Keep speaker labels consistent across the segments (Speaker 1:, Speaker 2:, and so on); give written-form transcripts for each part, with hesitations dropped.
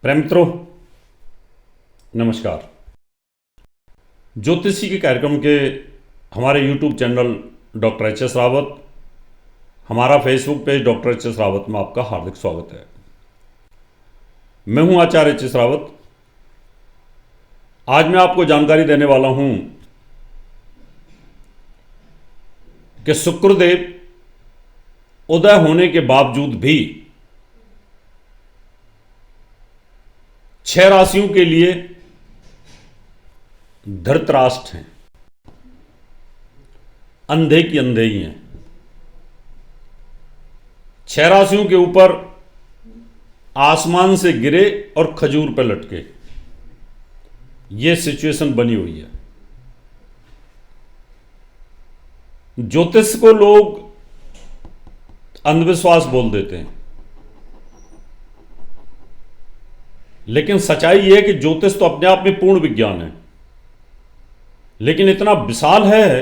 Speaker 1: प्रेम मित्रों, नमस्कार। ज्योतिषी के कार्यक्रम के हमारे YouTube channel doctor H S Rawat, हमारा Facebook page doctor H S Rawat में आपका हार्दिक स्वागत है। मैं हूं आचार्य एच एस रावत। आज मैं आपको जानकारी देने वाला हूं कि शुक्रदेव उदय होने के बावजूद भी 6 राशियों के लिए धृतराष्ट्र हैं, अंधे की अंधे ही हैं। 6 राशियों के ऊपर आसमान से गिरे और खजूर पर लटके, यह सिचुएशन बनी हुई है। ज्योतिष को लोग अंधविश्वास बोल देते हैं, लेकिन सच्चाई यह है कि ज्योतिष तो अपने आप में पूर्ण विज्ञान है, लेकिन इतना विशाल है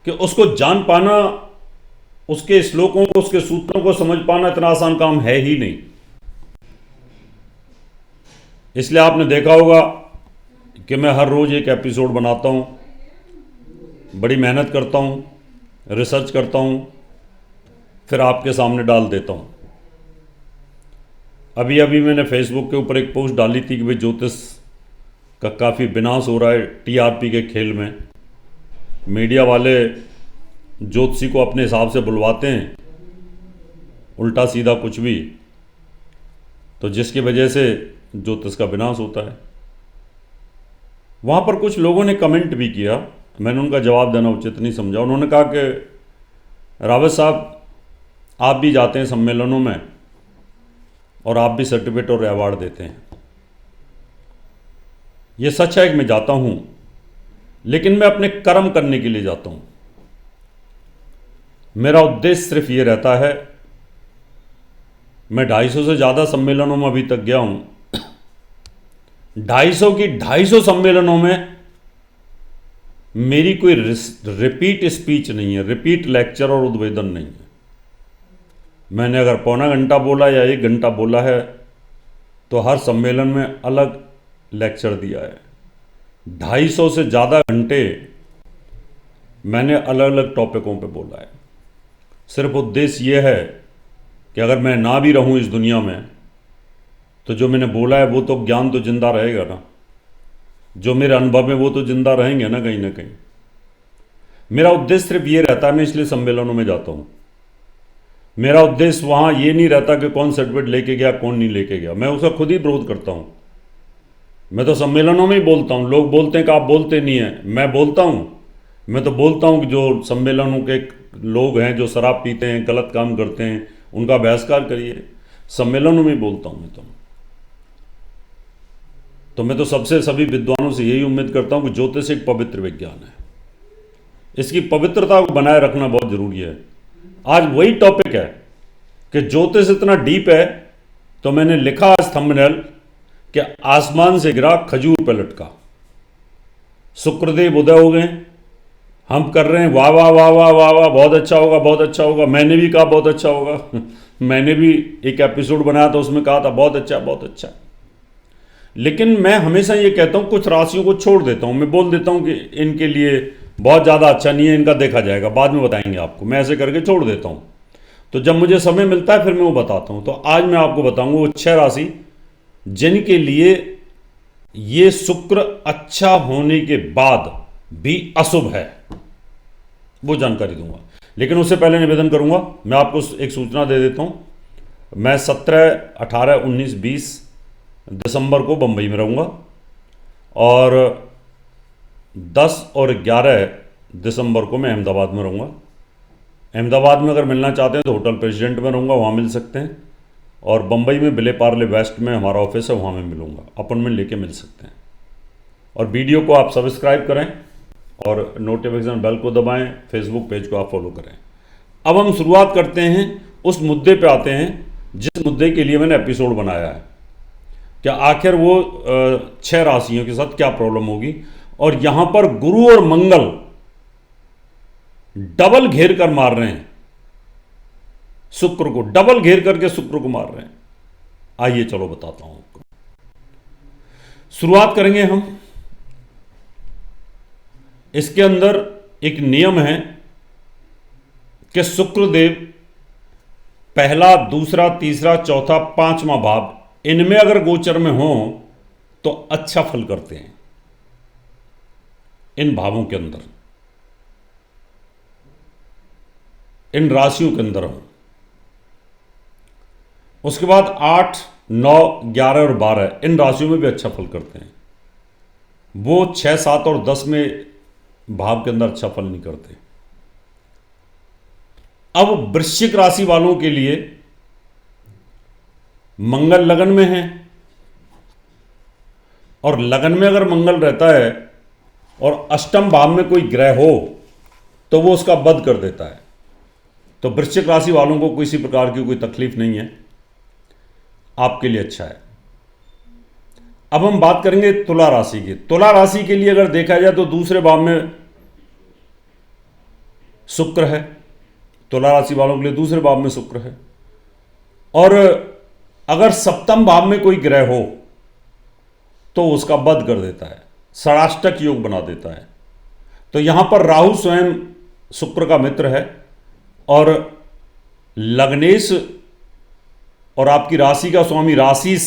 Speaker 1: कि उसको जान पाना, उसके श्लोकों को, उसके सूत्रों को समझ पाना इतना आसान काम है ही नहीं। इसलिए आपने देखा होगा कि मैं हर रोज एक एपिसोड बनाता हूं, बड़ी मेहनत करता हूं, रिसर्च करता हूं, फिर आपके सामने डाल देता हूं। अभी अभी मैंने फेसबुक के ऊपर एक पोस्ट डाली थी कि भाई ज्योतिष का काफ़ी विनाश हो रहा है टीआरपी के खेल में। मीडिया वाले ज्योतिषी को अपने हिसाब से बुलवाते हैं, उल्टा सीधा कुछ भी, तो जिसकी वजह से ज्योतिष का विनाश होता है। वहाँ पर कुछ लोगों ने कमेंट भी किया, मैंने उनका जवाब देना उचित नहीं समझा। उन्होंने कहा कि रावत साहब, आप भी जाते हैं सम्मेलनों में और आप भी सर्टिफिकेट और अवार्ड देते हैं। यह सच है कि मैं जाता हूं, लेकिन मैं अपने कर्म करने के लिए जाता हूं। मेरा उद्देश्य सिर्फ ये रहता है, मैं 250 से ज़्यादा सम्मेलनों में अभी तक गया हूं। 250 सम्मेलनों में मेरी कोई रिपीट स्पीच नहीं है, रिपीट लेक्चर और उद्बोधन नहीं है। मैंने अगर पौना घंटा बोला या 1 घंटा बोला है तो हर सम्मेलन में अलग लेक्चर दिया है। 250 से ज़्यादा घंटे मैंने अलग अलग टॉपिकों पे बोला है। सिर्फ उद्देश्य यह है कि अगर मैं ना भी रहूं इस दुनिया में, तो जो मैंने बोला है वो तो ज्ञान तो जिंदा रहेगा ना, जो मेरे अनुभव में वो तो जिंदा रहेंगे ना कहीं ना कहीं। मेरा उद्देश्य सिर्फ ये रहता है, मैं इसलिए सम्मेलनों में जाता हूँ। मेरा उद्देश्य वहाँ ये नहीं रहता कि कौन सर्टिफिकेट लेके गया कौन नहीं लेके गया, मैं उसका खुद ही विरोध करता हूँ। मैं तो सम्मेलनों में ही बोलता हूँ। लोग बोलते हैं कि आप बोलते नहीं हैं, मैं बोलता हूँ। मैं तो बोलता हूँ कि जो सम्मेलनों के लोग हैं जो शराब पीते हैं, गलत काम करते हैं, उनका बहिष्कार करिए। सम्मेलनों में ही बोलता हूँ मैं तो मैं तो सबसे सभी विद्वानों से यही उम्मीद करता हूँ कि ज्योतिष एक पवित्र विज्ञान है, इसकी पवित्रता को बनाए रखना बहुत जरूरी है। आज वही टॉपिक है कि ज्योतिष इतना डीप है, तो मैंने लिखा आज थंबनेल कि आसमान से गिरा खजूर पर लटका। शुक्रदेव उदय हो गए, हम कर रहे हैं वाह वाह वाह वाह वाह वाह, बहुत अच्छा होगा बहुत अच्छा होगा। मैंने भी कहा बहुत अच्छा होगा मैंने भी एक एपिसोड बनाया था, उसमें कहा था बहुत अच्छा बहुत अच्छा। लेकिन मैं हमेशा ये कहता हूँ, कुछ राशियों को छोड़ देता हूँ। मैं बोल देता हूँ कि इनके लिए बहुत ज़्यादा अच्छा नहीं है, इनका देखा जाएगा, बाद में बताएंगे आपको। मैं ऐसे करके छोड़ देता हूँ, तो जब मुझे समय मिलता है फिर मैं वो बताता हूँ। तो आज मैं आपको बताऊँगा वो 6 राशि जिनके लिए ये शुक्र अच्छा होने के बाद भी अशुभ है, वो जानकारी दूंगा। लेकिन उससे पहले निवेदन करूंगा, मैं आपको एक सूचना दे देता हूं। मैं 17, 18, 19, 20 दिसंबर को बंबई में रहूंगा और 10 और 11 दिसंबर को मैं अहमदाबाद में रहूंगा। अहमदाबाद में अगर मिलना चाहते हैं तो होटल प्रेसिडेंट में रहूंगा, वहाँ मिल सकते हैं। और बंबई में विले पार्ले वेस्ट में हमारा ऑफिस है, वहाँ मैं मिलूंगा, अपॉइंटमेंट लेके मिल सकते हैं। और वीडियो को आप सब्सक्राइब करें और नोटिफिकेशन बेल को दबाएं, फेसबुक पेज को आप फॉलो करें। अब हम शुरुआत करते हैं, उस मुद्दे पे आते हैं जिस मुद्दे के लिए मैंने एपिसोड बनाया है। क्या आखिर वो 6 राशियों के साथ क्या प्रॉब्लम होगी। और यहां पर गुरु और मंगल डबल घेर कर मार रहे हैं शुक्र को, डबल घेर करके शुक्र को मार रहे हैं। आइए चलो बताता हूं आपको। शुरुआत करेंगे हम। इसके अंदर एक नियम है कि शुक्रदेव पहला, दूसरा, तीसरा, चौथा, पांचवा भाव इनमें अगर गोचर में हो तो अच्छा फल करते हैं। इन भावों के अंदर, इन राशियों के अंदर हो। उसके बाद 8, 9, 11 और 12 इन राशियों में भी अच्छा फल करते हैं। वो 6, 7 और 10 में भाव के अंदर अच्छा फल नहीं करते। अब वृश्चिक राशि वालों के लिए मंगल लगन में है, और लगन में अगर मंगल रहता है और अष्टम भाव में कोई ग्रह हो तो वो उसका वध कर देता है। तो वृश्चिक राशि वालों को किसी प्रकार की कोई तकलीफ नहीं है, आपके लिए अच्छा है। अब हम बात करेंगे तुला राशि की। तुला राशि के लिए अगर देखा जाए तो दूसरे भाव में शुक्र है। तुला राशि वालों के लिए दूसरे भाव में शुक्र है, और अगर सप्तम भाव में कोई ग्रह हो तो उसका वध कर देता है, षडाष्टक योग बना देता है। तो यहां पर राहु स्वयं शुक्र का मित्र है, और लग्नेश और आपकी राशि का स्वामी राशिस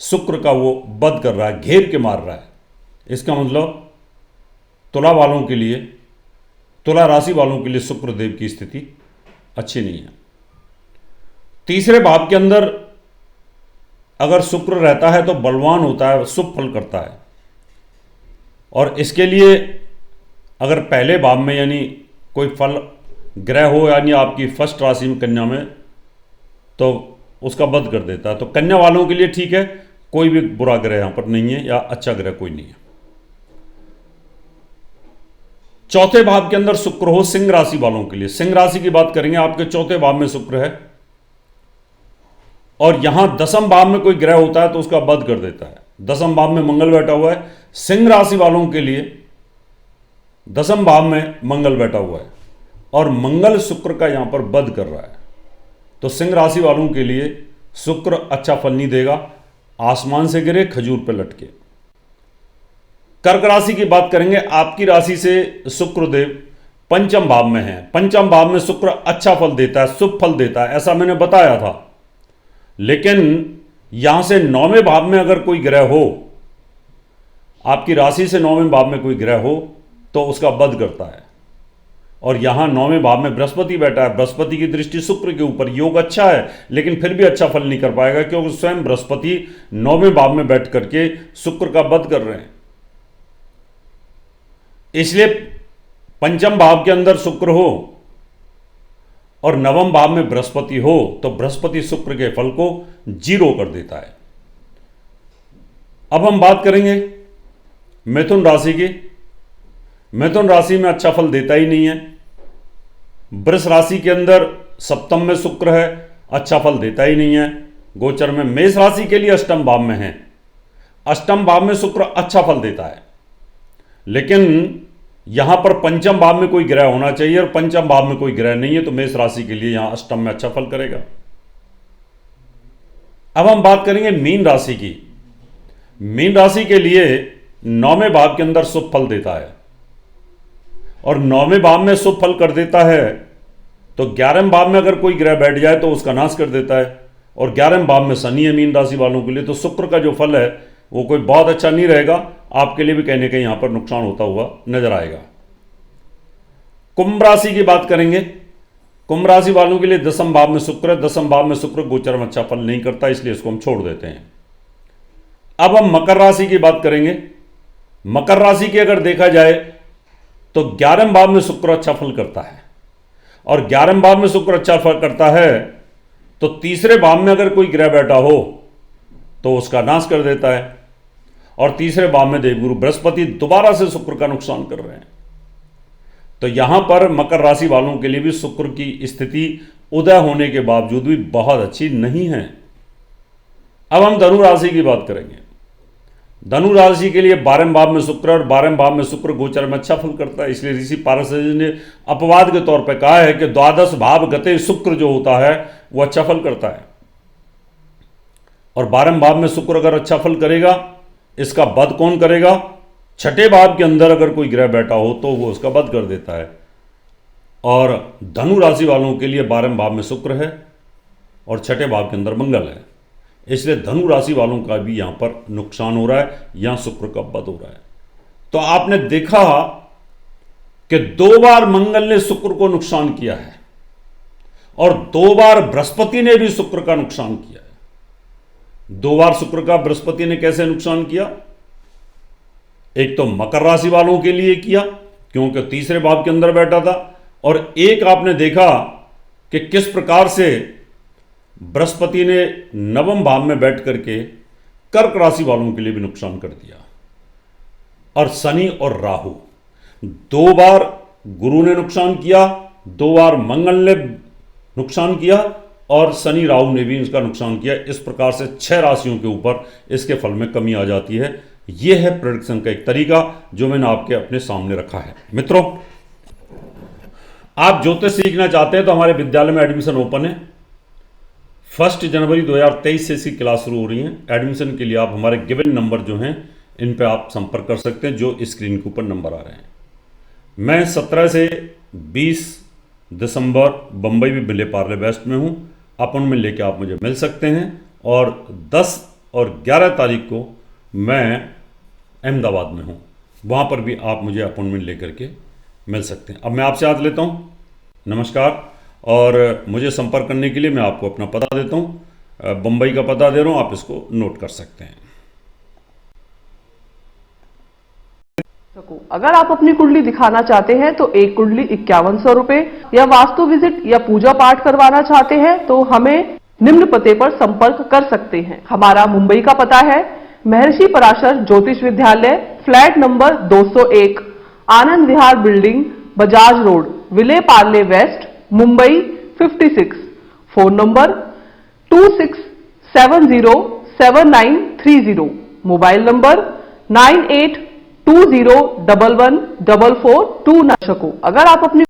Speaker 1: शुक्र का वो वध कर रहा है, घेर के मार रहा है। इसका मतलब तुला वालों के लिए, तुला राशि वालों के लिए शुक्रदेव की स्थिति अच्छी नहीं है। तीसरे भाव के अंदर अगर शुक्र रहता है तो बलवान होता है, शुभ फल करता है। और इसके लिए अगर पहले भाव में यानी कोई फल ग्रह हो, यानी आपकी फर्स्ट राशि में कन्या में, तो उसका वध कर देता है। तो कन्या वालों के लिए ठीक है, कोई भी बुरा ग्रह यहां पर नहीं है, या अच्छा ग्रह कोई नहीं है। चौथे भाव के अंदर शुक्र हो सिंह राशि वालों के लिए, सिंह राशि की बात करेंगे, आपके चौथे भाव में शुक्र है, और यहां दसम भाव में कोई ग्रह होता है तो उसका वध कर देता है। दसम भाव में मंगल बैठा हुआ है, सिंह राशि वालों के लिए दसम भाव में मंगल बैठा हुआ है, और मंगल शुक्र का यहां पर वध कर रहा है। तो सिंह राशि वालों के लिए शुक्र अच्छा फल नहीं देगा, आसमान से गिरे खजूर पर लटके। कर्क राशि की बात करेंगे, आपकी राशि से शुक्रदेव पंचम भाव में है। पंचम भाव में शुक्र अच्छा फल देता है, शुभ फल देता है, ऐसा मैंने बताया था। लेकिन यहां से नौवें भाव में अगर कोई ग्रह हो, आपकी राशि से नौवें भाव में कोई ग्रह हो तो उसका वध करता है। और यहां नौवें भाव में बृहस्पति बैठा है, बृहस्पति की दृष्टि शुक्र के ऊपर, योग अच्छा है, लेकिन फिर भी अच्छा फल नहीं कर पाएगा, क्योंकि स्वयं बृहस्पति नौवें भाव में बैठ करके शुक्र का वध कर रहे हैं। इसलिए पंचम भाव के अंदर शुक्र हो और नवम भाव में बृहस्पति हो तो बृहस्पति शुक्र के फल को 0 कर देता है। अब हम बात करेंगे मिथुन राशि की। मिथुन राशि में अच्छा फल देता ही नहीं है। वृष राशि के अंदर सप्तम में शुक्र है, अच्छा फल देता ही नहीं है गोचर में। मेष राशि के लिए अष्टम भाव में है, अष्टम भाव में शुक्र अच्छा फल देता है, लेकिन यहां पर पंचम भाव में कोई ग्रह होना चाहिए, और पंचम भाव में कोई ग्रह नहीं है, तो मेष राशि के लिए यहां अष्टम में अच्छा फल करेगा। अब हम बात करेंगे मीन राशि की। मीन राशि के लिए नौवें भाव के अंदर शुभ फल देता है, और नौवें भाव में शुभ फल कर देता है तो 11वें भाव में अगर कोई ग्रह बैठ जाए तो उसका नाश कर देता है। और 11वें भाव में शनि है मीन राशि वालों के लिए, तो शुक्र का जो फल है वो कोई बहुत अच्छा नहीं रहेगा, आपके लिए भी कहने का यहां पर नुकसान होता हुआ नजर आएगा। कुंभ राशि की बात करेंगे। कुंभ राशि वालों के लिए दसम भाव में शुक्र है, दसम भाव में शुक्र गोचर में अच्छा फल नहीं करता, इसलिए इसको हम छोड़ देते हैं। अब हम मकर राशि की बात करेंगे। मकर राशि की अगर देखा जाए तो 11वें भाव में शुक्र अच्छा फल करता है, और 11वें भाव में शुक्र अच्छा फल करता है तो तीसरे भाव में अगर कोई ग्रह बैठा हो तो उसका नाश कर देता है। और तीसरे भाव में देवगुरु बृहस्पति दोबारा से शुक्र का नुकसान कर रहे हैं। तो यहां पर मकर राशि वालों के लिए भी शुक्र की स्थिति उदय होने के बावजूद भी बहुत अच्छी नहीं है। अब हम धनु राशि की बात करेंगे। धनु राशि के लिए 12वें भाव में शुक्र, और 12वें भाव में शुक्र गोचर में अच्छा फल करता है, इसलिए ऋषि पारसजी ने अपवाद के तौर पर कहा है कि द्वादश भाव गते शुक्र जो होता है वो अच्छा फल करता है। और 12वें भाव में शुक्र अगर अच्छा फल करेगा, इसका वध कौन करेगा? छठे भाव के अंदर अगर कोई ग्रह बैठा हो तो वो उसका वध कर देता है। और धनु राशि वालों के लिए 12वें भाव में शुक्र है और छठे भाव के अंदर मंगल है, इसलिए धनु राशि वालों का भी यहां पर नुकसान हो रहा है, यहां शुक्र का वध हो रहा है। तो आपने देखा कि 2 बार मंगल ने शुक्र को नुकसान किया है और 2 बार बृहस्पति ने भी शुक्र का नुकसान किया है। 2 बार शुक्र का बृहस्पति ने कैसे नुकसान किया? एक तो मकर राशि वालों के लिए किया क्योंकि तीसरे भाव के अंदर बैठा था, और एक आपने देखा कि किस प्रकार से बृहस्पति ने 9वें भाव में बैठ करके कर्क राशि वालों के लिए भी नुकसान कर दिया। और शनि और राहु 2 बार गुरु ने नुकसान किया, 2 बार मंगल ने नुकसान किया और शनि राहु ने भी इसका नुकसान किया। इस प्रकार से 6 राशियों के ऊपर इसके फल में कमी आ जाती है। यह है प्रेडिक्शन का एक तरीका जो मैंने आपके अपने सामने रखा है। मित्रों, आप ज्योतिष सीखना चाहते हैं तो हमारे विद्यालय में एडमिशन ओपन है। 1 जनवरी 2023 से इसकी क्लास शुरू हो रही है। एडमिशन के लिए आप हमारे गिवन नंबर जो हैं इन पे आप संपर्क कर सकते हैं, जो स्क्रीन के ऊपर नंबर आ रहे हैं। मैं 17 से 20 दिसंबर बम्बई में विले पार्ले वेस्ट में हूँ। अपॉइंटमेंट लेके आप मुझे मिल सकते हैं। और 10 और 11 तारीख को मैं अहमदाबाद में हूँ, वहाँ पर भी आप मुझे अपॉइंटमेंट लेकर के मिल सकते हैं। अब मैं आपसे हाथ लेता हूँ, नमस्कार। और मुझे संपर्क करने के लिए मैं आपको अपना पता देता हूँ, बम्बई का पता दे रहा हूँ, आप इसको नोट कर सकते हैं।
Speaker 2: अगर आप अपनी कुंडली दिखाना चाहते हैं तो एक कुंडली 5100 रुपए, या वास्तु विजिट या पूजा पाठ करवाना चाहते हैं तो हमें निम्न पते पर संपर्क कर सकते हैं। हमारा मुंबई का पता है महर्षि Parashar Jyotish Vidyalaya, flat number 201, Anand Vihar building, Bajaj road, Vile Parle west, Mumbai 56। Phone number 26707930, mobile number 9820114429। अगर आप अपनी